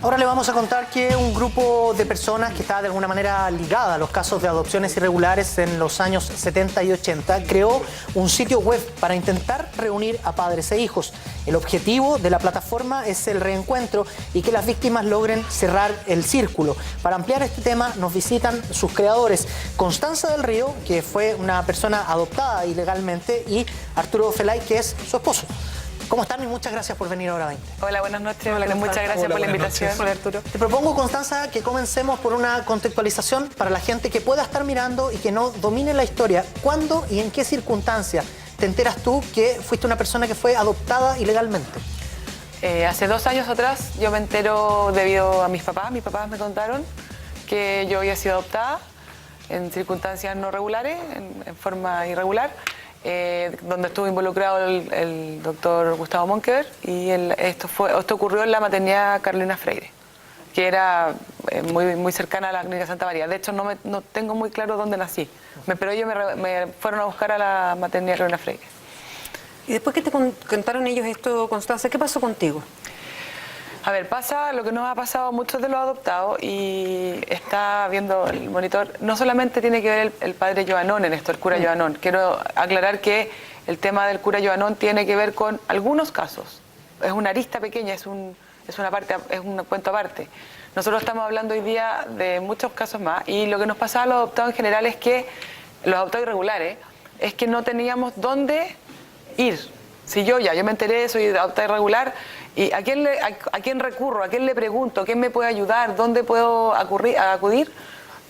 Ahora le vamos a contar que un grupo de personas que está de alguna manera ligada a los casos de adopciones irregulares en los años 70 y 80 creó un sitio web para intentar reunir a padres e hijos. El objetivo de la plataforma es el reencuentro y que las víctimas logren cerrar el círculo. Para ampliar este tema nos visitan sus creadores, Constanza del Río, que fue una persona adoptada ilegalmente, y Arturo Felay, que es su esposo. ¿Cómo están? Y muchas gracias por venir a Hora 20. Hola, buenas noches. Hola, muchas gracias por la invitación. Hola, Arturo. Te propongo, Constanza, que comencemos por una contextualización para la gente que pueda estar mirando y que no domine la historia. ¿Cuándo y en qué circunstancia te enteras tú que fuiste una persona que fue adoptada ilegalmente? Hace 2 años atrás yo me entero debido a mis papás. Mis papás me contaron que yo había sido adoptada en circunstancias no regulares, en forma irregular. Donde estuvo involucrado el doctor Gustavo Monkever, y esto ocurrió en la maternidad Carolina Freire, que era muy cercana a la clínica Santa María. De hecho, no tengo muy claro dónde nací, pero ellos me fueron a buscar a la maternidad Carolina Freire. Y después que te contaron ellos esto, Constanza, ¿qué pasó contigo? A ver, pasa lo que nos ha pasado a muchos de los adoptados, y está viendo el monitor. No solamente tiene que ver el padre Joanón en esto, el cura Joanón. Quiero aclarar que el tema del cura Joanón tiene que ver con algunos casos. Es una arista pequeña, es un cuento aparte. Nosotros estamos hablando hoy día de muchos casos más, y lo que nos pasaba a los adoptados en general es que, los adoptados irregulares, es que no teníamos dónde ir. Si yo me enteré, soy adoptada irregular, ¿y a quién recurro? ¿A quién le pregunto? ¿Quién me puede ayudar? ¿Dónde puedo acudir?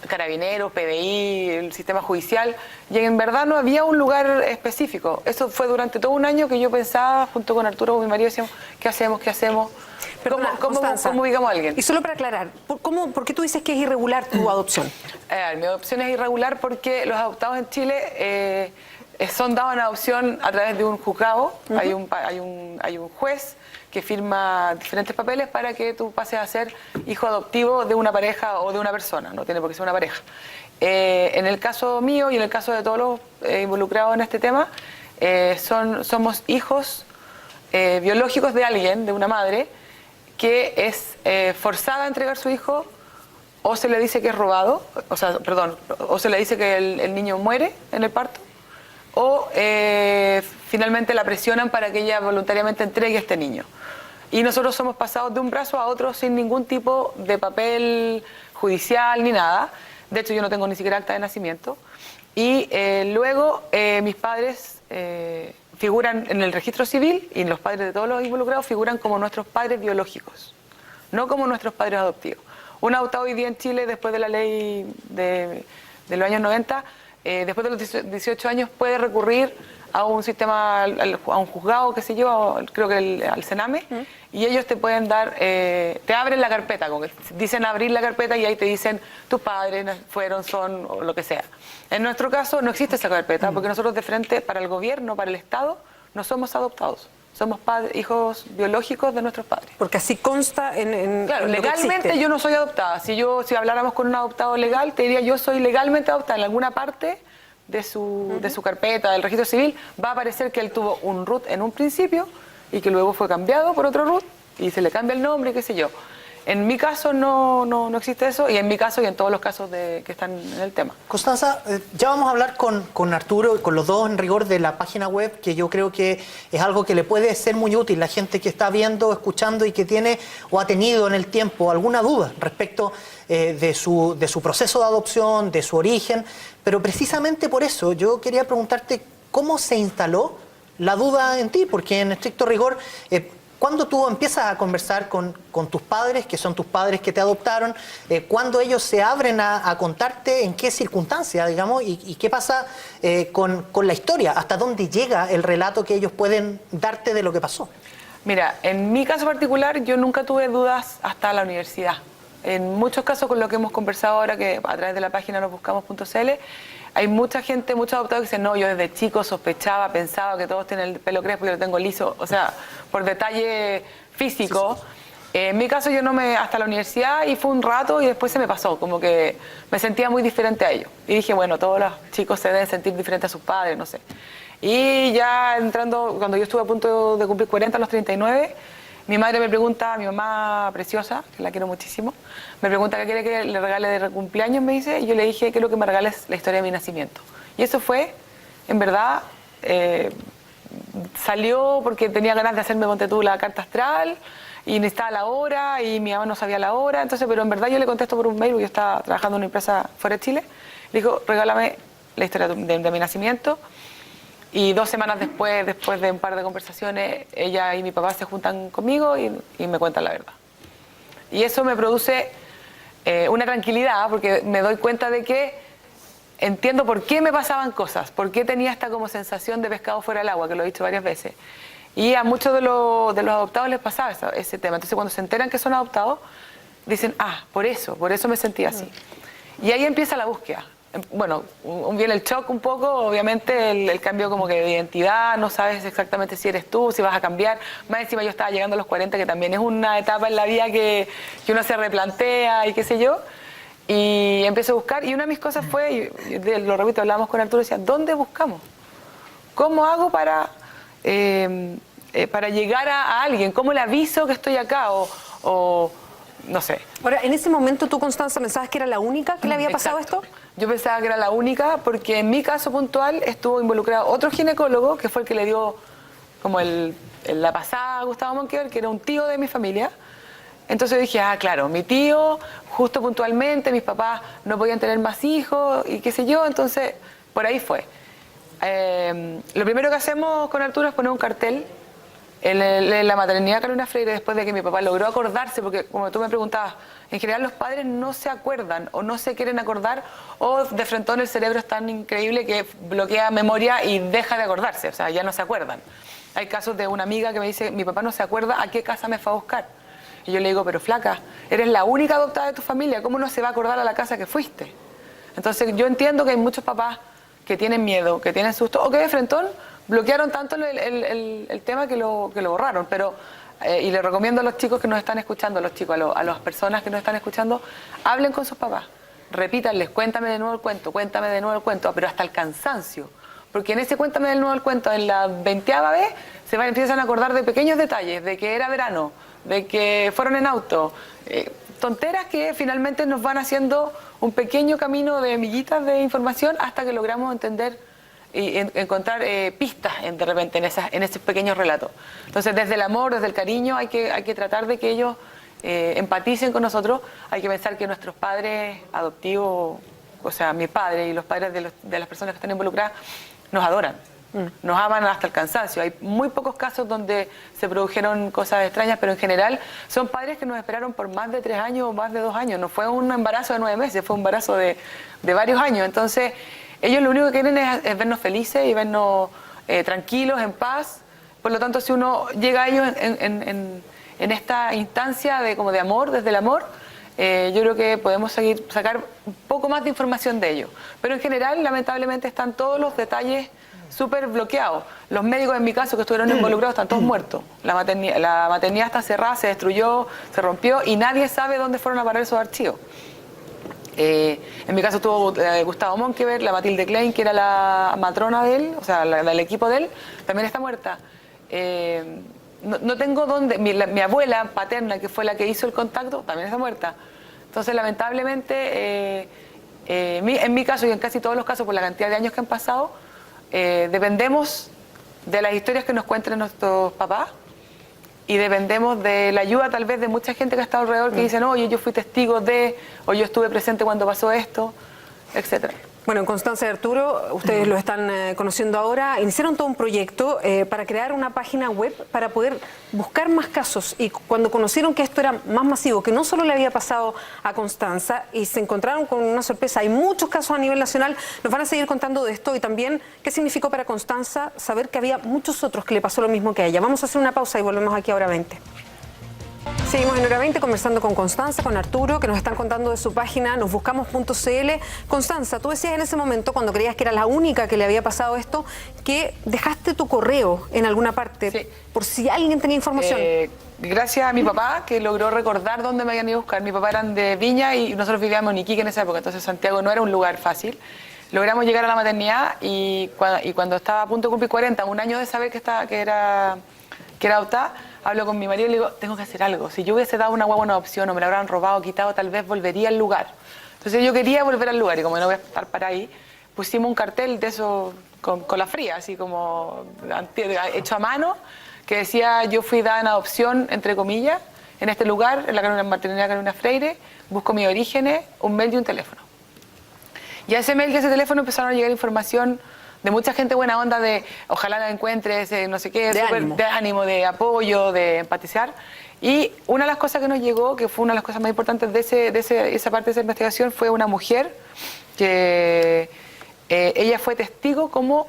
Carabineros, PDI, el sistema judicial. Y en verdad no había un lugar específico. Eso fue durante todo un año que yo pensaba, junto con Arturo, mi marido, decíamos, ¿qué hacemos? ¿Qué hacemos? ¿Cómo ubicamos a alguien? Y solo para aclarar, ¿por qué tú dices que es irregular tu adopción? Mi adopción es irregular porque los adoptados en Chile son dados en adopción a través de un juzgado. Hay un juez que firma diferentes papeles para que tú pases a ser hijo adoptivo de una pareja o de una persona, no tiene por qué ser una pareja. En el caso mío y en el caso de todos los involucrados en este tema, somos hijos biológicos de alguien, de una madre, que es forzada a entregar su hijo, o se le dice que es robado, o se le dice que el niño muere en el parto, o finalmente la presionan para que ella voluntariamente entregue a este niño. Y nosotros somos pasados de un brazo a otro sin ningún tipo de papel judicial ni nada. De hecho, yo no tengo ni siquiera acta de nacimiento. Y luego mis padres figuran en el registro civil, y los padres de todos los involucrados figuran como nuestros padres biológicos, no como nuestros padres adoptivos. Un adoptado hoy día en Chile, después de la ley de los años 90, después de los 18 años puede recurrir a un sistema, a un juzgado, qué sé yo, creo que al Sename, y ellos te pueden dar, te abren la carpeta, como que dicen abrir la carpeta, y ahí te dicen tus padres son, o lo que sea. En nuestro caso no existe esa carpeta, porque nosotros de frente, para el gobierno, para el Estado, no somos adoptados. Somos hijos biológicos de nuestros padres. Porque así consta en claro, lo legalmente yo no soy adoptada. Si habláramos con un adoptado legal, te diría yo soy legalmente adoptada. En alguna parte de su carpeta, del registro civil, va a aparecer que él tuvo un RUT en un principio y que luego fue cambiado por otro RUT y se le cambia el nombre, qué sé yo. En mi caso no existe eso, y en mi caso y en todos los casos que están en el tema. Constanza, ya vamos a hablar con Arturo y con los dos en rigor de la página web, que yo creo que es algo que le puede ser muy útil a la gente que está viendo, escuchando y que tiene o ha tenido en el tiempo alguna duda respecto de su proceso de adopción, de su origen. Pero precisamente por eso yo quería preguntarte cómo se instaló la duda en ti, porque en estricto rigor, ¿cuándo tú empiezas a conversar con tus padres, que son tus padres que te adoptaron? ¿Cuándo ellos se abren a contarte en qué circunstancias, digamos, y qué pasa con la historia? ¿Hasta dónde llega el relato que ellos pueden darte de lo que pasó? Mira, en mi caso particular, yo nunca tuve dudas hasta la universidad. En muchos casos, con lo que hemos conversado ahora, que a través de la página nosbuscamos.cl, hay mucha gente, muchos adoptados que dicen, no, yo desde chico sospechaba, pensaba que todos tienen el pelo crespo y yo lo tengo liso, o sea, por detalle físico. En mi caso yo hasta la universidad, y fue un rato y después se me pasó, como que me sentía muy diferente a ellos. Y dije, bueno, todos los chicos se deben sentir diferentes a sus padres, no sé. Y ya entrando, cuando yo estuve a punto de cumplir 40 a los 39, Mi madre me pregunta, mi mamá preciosa, que la quiero muchísimo, me pregunta qué quiere que le regale de cumpleaños, me dice, y yo le dije, quiero que me regales la historia de mi nacimiento. Y eso fue, en verdad, salió porque tenía ganas de hacerme, ponte tú, la carta astral, y necesitaba la hora, y mi mamá no sabía la hora, entonces, pero en verdad yo le contesto por un mail, porque yo estaba trabajando en una empresa fuera de Chile, le dijo, regálame la historia de mi nacimiento. Y 2 semanas después de un par de conversaciones, ella y mi papá se juntan conmigo y me cuentan la verdad. Y eso me produce una tranquilidad, porque me doy cuenta de que entiendo por qué me pasaban cosas, por qué tenía esta como sensación de pescado fuera del agua, que lo he dicho varias veces. Y a muchos de los adoptados les pasaba ese tema. Entonces cuando se enteran que son adoptados, dicen, por eso me sentía así. Y ahí empieza la búsqueda. Bueno, viene el shock un poco, obviamente el cambio como que de identidad, no sabes exactamente si eres tú, si vas a cambiar. Más encima yo estaba llegando a los 40, que también es una etapa en la vida que uno se replantea y qué sé yo. Y empecé a buscar, y una de mis cosas fue, y lo repito, hablábamos con Arturo, decía, ¿dónde buscamos? ¿Cómo hago para llegar a alguien? ¿Cómo le aviso que estoy acá? O no sé. Ahora, en ese momento tú, Constanza, ¿pensabas que era la única que le había pasado esto? Yo pensaba que era la única porque en mi caso puntual estuvo involucrado otro ginecólogo que fue el que le dio como la pasada a Gustavo Monkever, que era un tío de mi familia. Entonces dije, claro, mi tío, justo puntualmente, mis papás no podían tener más hijos y qué sé yo, entonces por ahí fue. Lo primero que hacemos con Arturo es poner un cartel en la maternidad Carolina Freire, después de que mi papá logró acordarse, porque como tú me preguntabas, en general los padres no se acuerdan o no se quieren acordar, o de frentón el cerebro es tan increíble que bloquea memoria y deja de acordarse, o sea, ya no se acuerdan. Hay casos de una amiga que me dice, mi papá no se acuerda a qué casa me fue a buscar. Y yo le digo, pero flaca, eres la única adoptada de tu familia, ¿cómo no se va a acordar a la casa que fuiste? Entonces yo entiendo que hay muchos papás que tienen miedo, que tienen susto, o que de frentón bloquearon tanto el tema que lo borraron. Pero y le recomiendo a los chicos que nos están escuchando, a las personas que nos están escuchando, hablen con sus papás, repítanles, cuéntame de nuevo el cuento, pero hasta el cansancio. Porque en ese cuéntame de nuevo el cuento, en la 20ª vez, empiezan a acordar de pequeños detalles, de que era verano, de que fueron en auto, tonteras que finalmente nos van haciendo un pequeño camino de miguitas de información hasta que logramos entender y encontrar pistas de repente en esos pequeños relatos. Entonces, desde el amor, desde el cariño, hay que tratar de que ellos empaticen con nosotros. Hay que pensar que nuestros padres adoptivos, o sea, mi padre y los padres de las personas que están involucradas, nos adoran. Nos aman hasta el cansancio. Hay muy pocos casos donde se produjeron cosas extrañas, pero en general son padres que nos esperaron por más de 3 años o más de 2 años. No fue un embarazo de 9 meses, fue un embarazo de varios años. Entonces, ellos lo único que quieren es vernos felices y vernos tranquilos, en paz. Por lo tanto, si uno llega a ellos en esta instancia de amor, desde el amor, yo creo que podemos sacar un poco más de información de ellos. Pero en general, lamentablemente, están todos los detalles súper bloqueados. Los médicos, en mi caso, que estuvieron involucrados, están todos muertos. La maternidad está cerrada, se destruyó, se rompió y nadie sabe dónde fueron a parar esos archivos. En mi caso estuvo Gustavo Monkever, la Matilde Klein, que era la matrona de él, o sea, del equipo de él, también está muerta. No tengo dónde, mi abuela paterna, que fue la que hizo el contacto, también está muerta. Entonces, lamentablemente, en mi caso y en casi todos los casos, por la cantidad de años que han pasado, dependemos de las historias que nos cuenten nuestros papás y dependemos de la ayuda tal vez de mucha gente que está alrededor que dicen, oye, yo fui testigo de, o yo estuve presente cuando pasó esto, etcétera. Bueno, Constanza y Arturo, ustedes lo están conociendo ahora, iniciaron todo un proyecto para crear una página web para poder buscar más casos, y cuando conocieron que esto era más masivo, que no solo le había pasado a Constanza, y se encontraron con una sorpresa, hay muchos casos a nivel nacional, nos van a seguir contando de esto, y también qué significó para Constanza saber que había muchos otros que le pasó lo mismo que a ella. Vamos a hacer una pausa y volvemos aquí a Hora 20. Seguimos en Hora 20 conversando con Constanza, con Arturo, que nos están contando de su página nosbuscamos.cl. Constanza, tú decías en ese momento, cuando creías que era la única que le había pasado esto, que dejaste tu correo en alguna parte, sí, por si alguien tenía información. Gracias a mi papá, que logró recordar dónde me habían ido a buscar. Mi papá eran de Viña y nosotros vivíamos en Iquique en esa época, entonces Santiago no era un lugar fácil. Logramos llegar a la maternidad y cuando estaba a punto de cumplir 40, un año de saber que era adoptada, hablo con mi marido y le digo, tengo que hacer algo. Si yo hubiese dado una guagua en adopción o me la habrán robado, quitado, tal vez volvería al lugar. Entonces yo quería volver al lugar y como no voy a estar para ahí, pusimos un cartel de eso con la fría, así como hecho a mano, que decía, yo fui dada en adopción, entre comillas, en este lugar, en la maternidad Carolina Freire, busco mis orígenes, un mail y un teléfono. Y a ese mail y a ese teléfono empezaron a llegar información de mucha gente buena onda, de ojalá la encuentres, no sé qué, de ánimo, de apoyo, de empatizar. Y una de las cosas que nos llegó, que fue una de las cosas más importantes de esa parte de esa investigación, fue una mujer que ella fue testigo cómo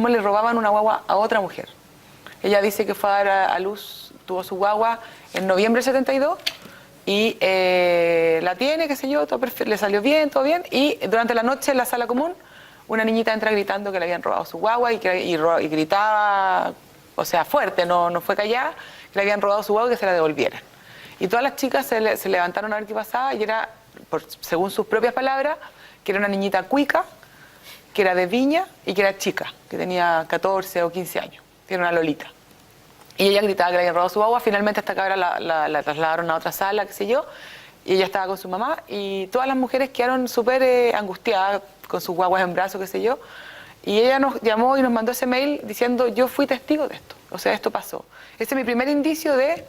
le robaban una guagua a otra mujer. Ella dice que fue a dar a luz, tuvo su guagua en noviembre del 72 y la tiene, qué sé yo, todo perfecto, le salió bien, todo bien. Y durante la noche en la sala común, una niñita entra gritando que le habían robado su guagua y gritaba, o sea, fuerte, no fue callada, que le habían robado su guagua y que se la devolvieran. Y todas las chicas se levantaron a ver qué pasaba y era, según sus propias palabras, que era una niñita cuica, que era de Viña y que era chica, que tenía 14 o 15 años, que era una lolita. Y ella gritaba que le habían robado su guagua, finalmente esta cabra la trasladaron a otra sala, qué sé yo, y ella estaba con su mamá y todas las mujeres quedaron súper angustiadas, con sus guaguas en brazos, qué sé yo, y ella nos llamó y nos mandó ese mail diciendo, yo fui testigo de esto, o sea, esto pasó. Ese es mi primer indicio de,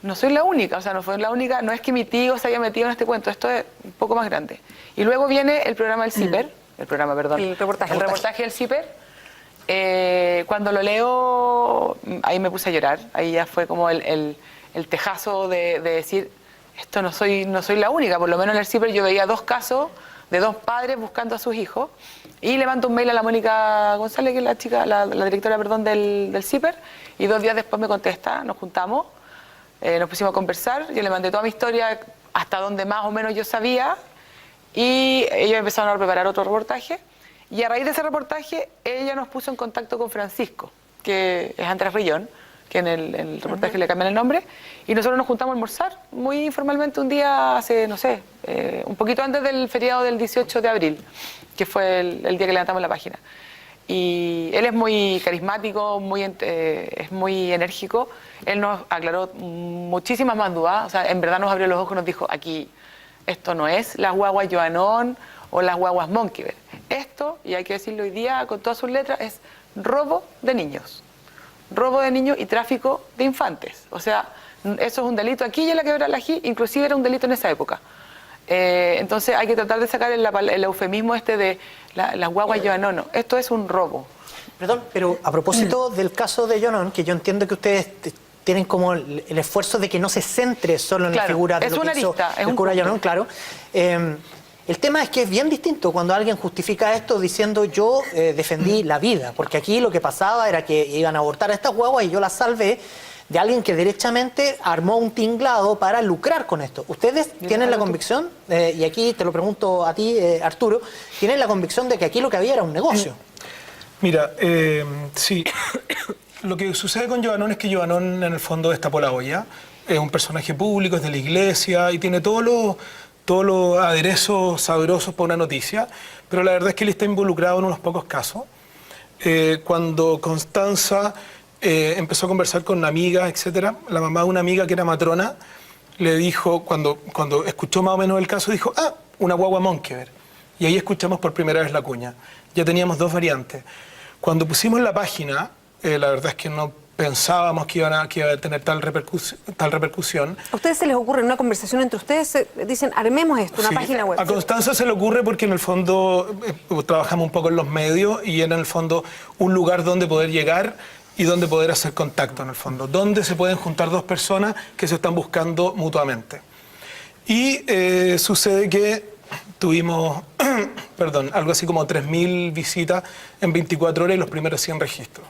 no soy la única, o sea, no fue la única, no es que mi tío se haya metido en este cuento, esto es un poco más grande. Y luego viene el programa del CIPER, el reportaje del CIPER. Cuando lo leo, ahí me puse a llorar, ahí ya fue como el tejazo de decir, esto no soy la única, por lo menos en el CIPER yo veía 2 casos de 2 padres buscando a sus hijos, y le mando un mail a la Mónica González, que es la chica, la directora, perdón, del CIPER, y 2 días después me contesta, nos juntamos, nos pusimos a conversar, yo le mandé toda mi historia hasta donde más o menos yo sabía, y ellos empezaron a preparar otro reportaje, y a raíz de ese reportaje ella nos puso en contacto con Francisco, que es Andrés Rillón, que en el reportaje le cambian el nombre, y nosotros nos juntamos a almorzar muy informalmente un día hace, no sé, un poquito antes del feriado del 18 de abril, que fue el día que levantamos la página. Y él es muy carismático, es muy enérgico, él nos aclaró muchísimas más dudas, o sea, en verdad nos abrió los ojos y nos dijo, aquí, esto no es las guaguas Joanón o las guaguas Monkeyberg, esto, y hay que decirlo hoy día con todas sus letras, es robo de niños. Robo de niños y tráfico de infantes. O sea, eso es un delito aquí y en la Quebrada del Ají, inclusive era un delito en esa época. Entonces hay que tratar de sacar el eufemismo de las guaguas Joanón. No, esto es un robo. Perdón, pero a propósito del caso de Joanón, que yo entiendo que ustedes tienen como el esfuerzo de que no se centre solo en la figura de lo que hizo el cura Joanón, claro. El tema es que es bien distinto cuando alguien justifica esto diciendo yo defendí la vida, porque aquí lo que pasaba era que iban a abortar a estas guaguas y yo las salvé de alguien que derechamente armó un tinglado para lucrar con esto. ¿Ustedes tienen la convicción, y aquí te lo pregunto a ti, Arturo, tienen la convicción de que aquí lo que había era un negocio? Mira, sí, lo que sucede con Joanón es que Joanón en el fondo destapó la olla, es un personaje público, es de la iglesia y tiene todos los aderezos sabrosos para una noticia, pero la verdad es que él está involucrado en unos pocos casos. Cuando Constanza empezó a conversar con una amiga, etcétera, la mamá de una amiga que era matrona, le dijo, cuando escuchó más o menos el caso, dijo, una guagua Monkeyberg. Y ahí escuchamos por primera vez la cuña. Ya teníamos 2 variantes. Cuando pusimos la página, la verdad es que no pensábamos que iba a tener tal repercusión. ¿A ustedes se les ocurre en una conversación entre ustedes, dicen, armemos esto, una página web? A Constanza se le ocurre porque en el fondo trabajamos un poco en los medios y en el fondo un lugar donde poder llegar y donde poder hacer contacto en el fondo, donde se pueden juntar 2 personas que se están buscando mutuamente. Y sucede que tuvimos, algo así como 3.000 visitas en 24 horas y los primeros 100 registros.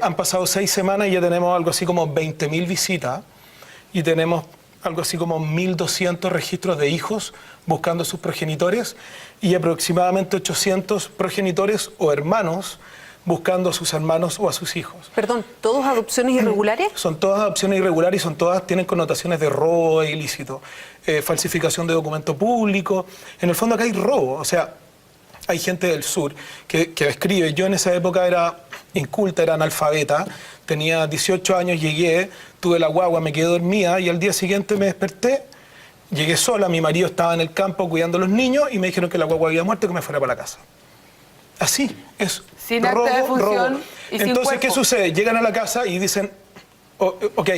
Han pasado 6 semanas y ya tenemos algo así como 20.000 visitas y tenemos algo así como 1.200 registros de hijos buscando a sus progenitores y aproximadamente 800 progenitores o hermanos buscando a sus hermanos o a sus hijos. Perdón, ¿todas adopciones irregulares? Son todas adopciones irregulares y tienen connotaciones de robo e ilícito, falsificación de documento público. En el fondo acá hay robo, o sea, Hay gente del sur que escribe. Yo en esa época era inculta, era analfabeta, tenía 18 años, llegué, tuve la guagua, me quedé dormida y al día siguiente me desperté, llegué sola, mi marido estaba en el campo cuidando a los niños y me dijeron que la guagua había muerto y que me fuera para la casa. Así, es sin acta de función y sin Entonces, ¿qué cuerpo. sucede? Llegan a la casa y dicen, ok,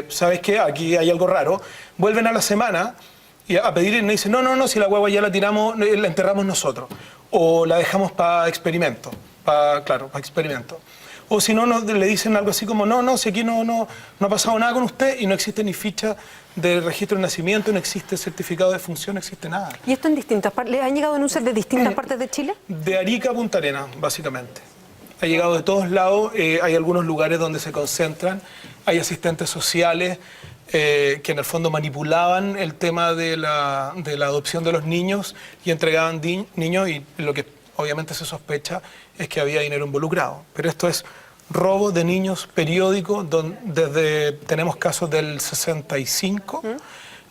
¿sabes qué? Aquí hay algo raro. Vuelven a la semana y a pedir y nos dicen, no, si la guagua ya la tiramos, la enterramos nosotros. O la dejamos para experimento, para experimento. O si no, le dicen algo así como, no, si aquí no ha pasado nada con usted y no existe ni ficha de registro de nacimiento, no existe certificado de función, no existe nada. ¿Y esto en distintas partes? ¿Le han llegado denuncias de distintas partes de Chile? De Arica a Punta Arenas, básicamente. Ha llegado de todos lados, hay algunos lugares donde se concentran, hay asistentes sociales que en el fondo manipulaban el tema de la adopción de los niños y entregaban niños y lo que obviamente se sospecha es que había dinero involucrado. Pero esto es robo de niños periódico, tenemos casos del 65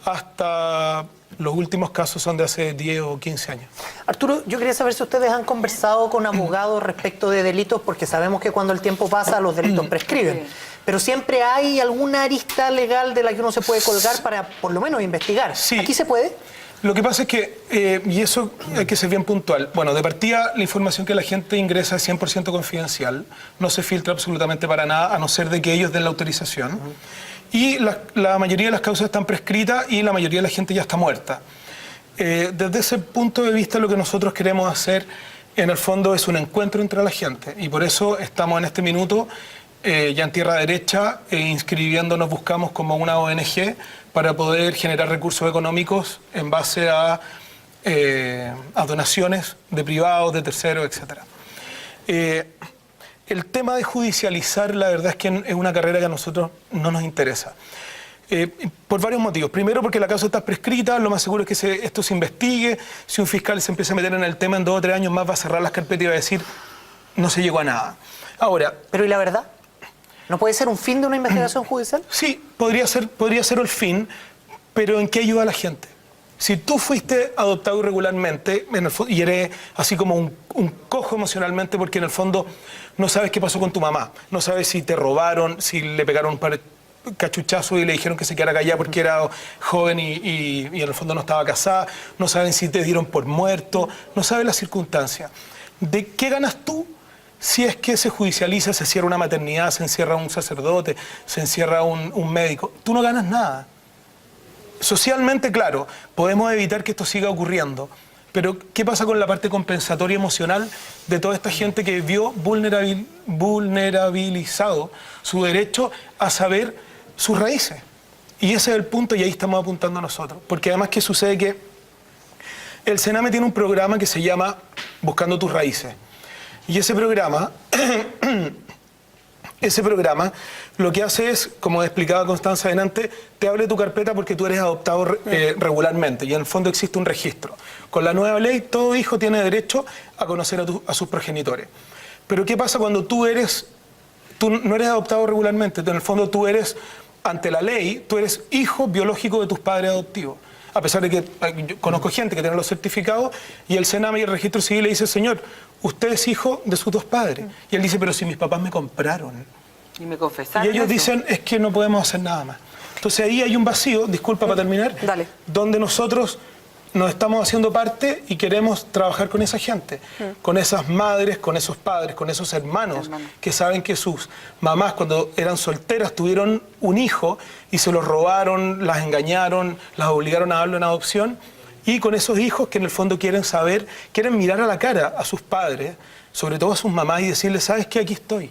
hasta los últimos casos son de hace 10 o 15 años. Arturo, yo quería saber si ustedes han conversado con abogados respecto de delitos, porque sabemos que cuando el tiempo pasa los delitos prescriben. Sí. Pero siempre hay alguna arista legal de la que uno se puede colgar para por lo menos investigar. Sí. ¿Aquí se puede? Lo que pasa es que, y eso hay que ser bien puntual, bueno, de partida la información que la gente ingresa es 100% confidencial, no se filtra absolutamente para nada, a no ser de que ellos den la autorización. Y la mayoría de las causas están prescritas y la mayoría de la gente ya está muerta. Desde ese punto de vista lo que nosotros queremos hacer en el fondo es un encuentro entre la gente y por eso estamos en este minuto ya en tierra derecha inscribiéndonos, buscamos como una ONG para poder generar recursos económicos en base a donaciones de privados, de terceros, etc. El tema de judicializar, la verdad es que es una carrera que a nosotros no nos interesa. Por varios motivos. Primero, porque la causa está prescrita, lo más seguro es que esto se investigue. Si un fiscal se empieza a meter en el tema en 2 o 3 años más, va a cerrar las carpetas y va a decir, no se llegó a nada. Ahora, ¿Pero y la verdad? ¿No puede ser un fin de una investigación judicial? sí, podría ser el fin, pero ¿en qué ayuda a la gente? Si tú fuiste adoptado irregularmente y eres así como un cojo emocionalmente porque en el fondo no sabes qué pasó con tu mamá, no sabes si te robaron, si le pegaron un par de cachuchazos y le dijeron que se quedara callada porque era joven y en el fondo no estaba casada, no saben si te dieron por muerto, no sabes las circunstancias. ¿De qué ganas tú si es que se judicializa, se cierra una maternidad, se encierra un sacerdote, se encierra un médico? Tú no ganas nada. Socialmente, claro, podemos evitar que esto siga ocurriendo, pero ¿qué pasa con la parte compensatoria emocional de toda esta gente que vio vulnerabilizado su derecho a saber sus raíces? Y ese es el punto y ahí estamos apuntando nosotros, porque además ¿qué sucede? Que el Sename tiene un programa que se llama Buscando tus Raíces, y ese programa lo que hace es, como explicaba Constanza delante, te abre tu carpeta porque tú eres adoptado regularmente y en el fondo existe un registro. Con la nueva ley, todo hijo tiene derecho a conocer a sus progenitores. Pero ¿qué pasa cuando tú no eres adoptado regularmente? En el fondo tú eres, ante la ley, tú eres hijo biológico de tus padres adoptivos. A pesar de que yo conozco gente que tiene los certificados y el Sename y el registro civil le dice, señor, usted es hijo de sus 2 padres. Y él dice, pero si mis papás me compraron. Y me confesaron. Y ellos eso. dicen, es que no podemos hacer nada más. Entonces ahí hay un vacío, disculpa para terminar, Dale. donde nosotros nos estamos haciendo parte y queremos trabajar con esa gente, con esas madres, con esos padres, con esos hermanos que saben que sus mamás cuando eran solteras tuvieron un hijo y se los robaron, las engañaron, las obligaron a darlo en adopción, y con esos hijos que en el fondo quieren saber, quieren mirar a la cara a sus padres, sobre todo a sus mamás, y decirles, ¿sabes qué? Aquí estoy.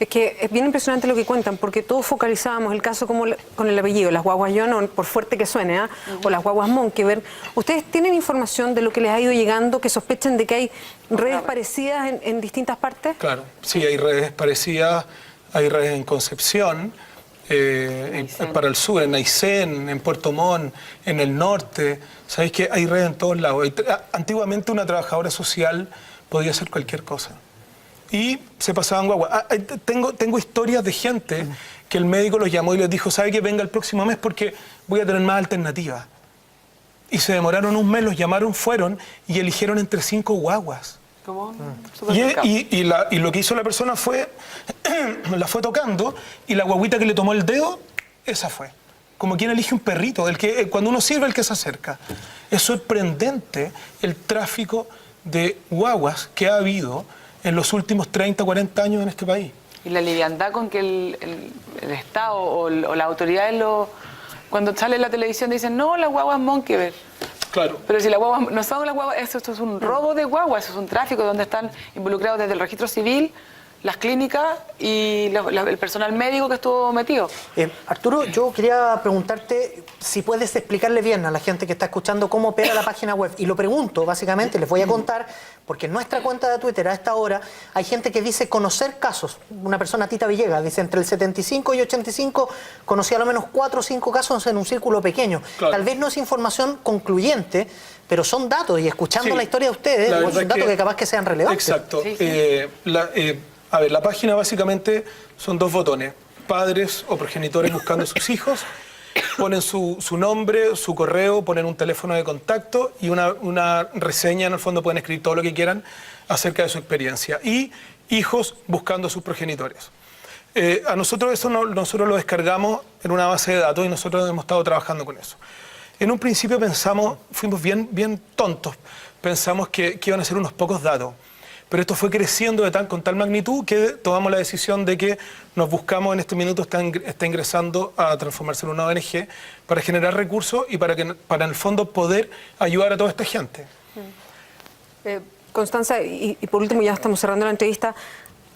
Es que es bien impresionante lo que cuentan, porque todos focalizábamos el caso como con el apellido, las guaguas Yonon, por fuerte que suene, o las guaguas Monkever. ¿Ustedes tienen información de lo que les ha ido llegando, que sospechan de que hay redes parecidas en distintas partes? Claro, sí, hay redes parecidas, hay redes en Concepción, para el sur, en Aysén, en Puerto Montt, en el norte. Sabéis que hay redes en todos lados. Antiguamente una trabajadora social podía hacer cualquier cosa. Y se pasaban guagua. Tengo historias de gente que el médico los llamó y les dijo, ¿sabe que venga el próximo mes porque voy a tener más alternativas? y se demoraron un mes, los llamaron, fueron y eligieron entre 5 guaguas. Como un supermercado. Y lo que hizo la persona fue, la fue tocando y la guaguita que le tomó el dedo, esa fue. Como quien elige un perrito, cuando uno sirve, el que se acerca. Es sorprendente el tráfico de guaguas que ha habido en los últimos 30, 40 años en este país. Y la liviandad con que el Estado o las autoridades cuando sale en la televisión dicen, no, las guaguas Monkey Bear. Claro. Pero si las guaguas no son las guaguas, esto es un robo de guaguas, eso es un tráfico donde están involucrados desde el registro civil, las clínicas y el personal médico que estuvo metido. Arturo, yo quería preguntarte si puedes explicarle bien a la gente que está escuchando cómo opera la página web. Y lo pregunto, básicamente, les voy a contar, porque en nuestra cuenta de Twitter a esta hora hay gente que dice conocer casos. Una persona, Tita Villegas, dice entre el 75 y 85 conocí a lo menos 4 o 5 casos en un círculo pequeño. Claro. Tal vez no es información concluyente, pero son datos, y escuchando la historia de ustedes, son datos que capaz que sean relevantes. Exacto. Sí. A ver, la página básicamente son 2 botones. Padres o progenitores buscando a sus hijos, ponen su nombre, su correo, ponen un teléfono de contacto y una reseña, en el fondo pueden escribir todo lo que quieran acerca de su experiencia. Y hijos buscando a sus progenitores. A nosotros eso nosotros lo descargamos en una base de datos y nosotros hemos estado trabajando con eso. En un principio fuimos bien tontos, pensamos que iban a ser unos pocos datos. Pero esto fue creciendo con tal magnitud que tomamos la decisión de que nos buscamos, en este minuto está ingresando a transformarse en una ONG para generar recursos y para en el fondo poder ayudar a toda esta gente. Constanza, y por último ya estamos cerrando la entrevista,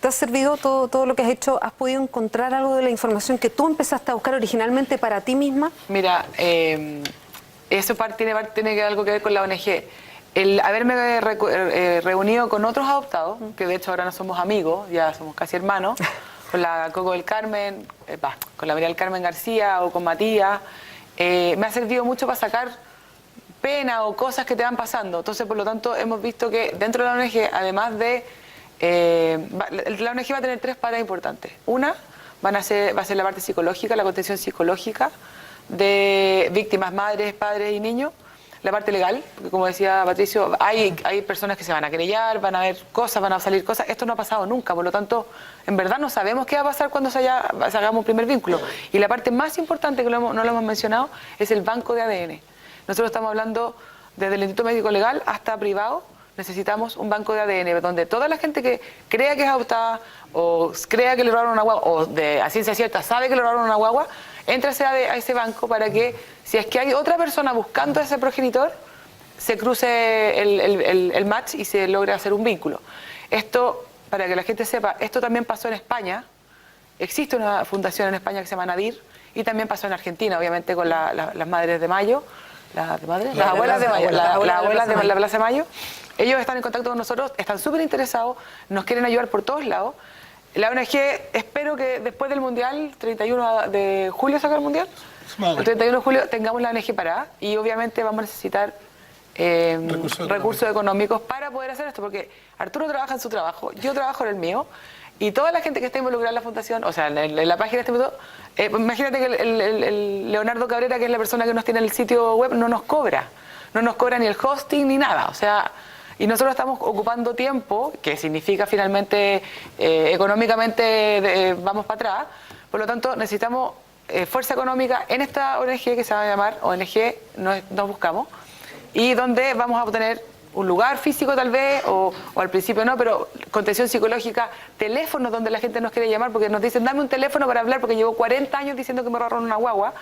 ¿te ha servido todo lo que has hecho? ¿Has podido encontrar algo de la información que tú empezaste a buscar originalmente para ti misma? Mira, eso tiene algo que ver con la ONG. El haberme reunido con otros adoptados, que de hecho ahora no somos amigos, ya somos casi hermanos, con la Coco del Carmen, con la María del Carmen García o con Matías, me ha servido mucho para sacar pena o cosas que te van pasando. Entonces, por lo tanto, hemos visto que dentro de la ONG, además de... la ONG va a tener 3 patas importantes. Una va a ser la parte psicológica, la contención psicológica de víctimas, madres, padres y niños. La parte legal, porque como decía Patricio, hay personas que se van a querellar, van a ver cosas, van a salir cosas. Esto no ha pasado nunca, por lo tanto, en verdad no sabemos qué va a pasar cuando hagamos un primer vínculo. Y la parte más importante, que no lo hemos mencionado, es el banco de ADN. Nosotros estamos hablando desde el Instituto Médico Legal hasta privado, necesitamos un banco de ADN, donde toda la gente que crea que es adoptada, o crea que le robaron una guagua, o a ciencia cierta sabe que le robaron una guagua, entra a ese banco para que, si es que hay otra persona buscando a ese progenitor, se cruce el match y se logre hacer un vínculo. Esto, para que la gente sepa, esto también pasó en España. Existe una fundación en España que se llama Nadir, y también pasó en Argentina, obviamente, con las Madres de Mayo. Las abuelas de Mayo. Las abuelas de la Plaza de Mayo. Ellos están en contacto con nosotros, están súper interesados, nos quieren ayudar por todos lados. La ONG, espero que después del Mundial, 31 de julio saca el Mundial, el 31 de julio tengamos la ONG parada y obviamente vamos a necesitar recursos económicos para poder hacer esto, porque Arturo trabaja en su trabajo, yo trabajo en el mío, y toda la gente que está involucrada en la fundación, o sea, en la página de este minuto, imagínate que el Leonardo Cabrera, que es la persona que nos tiene el sitio web, no nos cobra ni el hosting ni nada, o sea... Y nosotros estamos ocupando tiempo, que significa finalmente, económicamente vamos para atrás. Por lo tanto, necesitamos fuerza económica en esta ONG que se va a llamar ONG Nos Buscamos, y donde vamos a obtener un lugar físico tal vez, o al principio no, pero contención psicológica, teléfonos donde la gente nos quiere llamar, porque nos dicen, dame un teléfono para hablar, porque llevo 40 años diciendo que me robaron una guagua.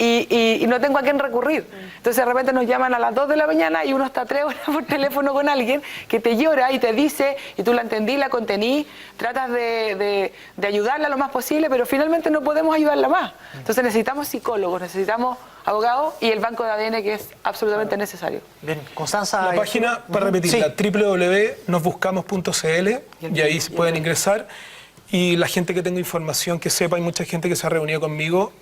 Y no tengo a quién recurrir. Entonces de repente nos llaman a las 2 de la mañana y uno está 3 horas por teléfono con alguien que te llora y te dice, y tú la entendí, la contení, tratas de ayudarla lo más posible, pero finalmente no podemos ayudarla más. Entonces necesitamos psicólogos, necesitamos abogados y el banco de ADN, que es absolutamente necesario. Bien, Constanza... La página, para repetirla, www.nosbuscamos.cl, y ahí se pueden ingresar. Y la gente que tenga información, que sepa, hay mucha gente que se ha reunido conmigo.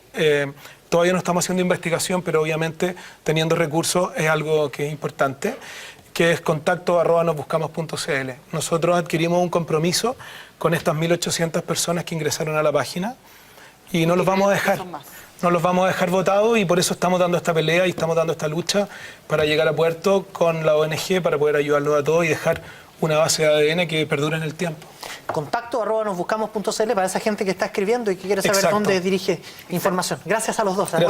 Todavía no estamos haciendo investigación, pero obviamente teniendo recursos es algo que es importante, que es contacto@nosbuscamos.cl. Nosotros adquirimos un compromiso con estas 1.800 personas que ingresaron a la página y no los vamos a dejar. No los vamos a dejar votados y por eso estamos dando esta pelea y estamos dando esta lucha para llegar a puerto con la ONG para poder ayudarlos a todos y dejar una base de ADN que perdure en el tiempo. Contacto@nosbuscamos.cl para esa gente que está escribiendo y que quiere saber Exacto. dónde dirige información. Gracias a los dos. Gracias.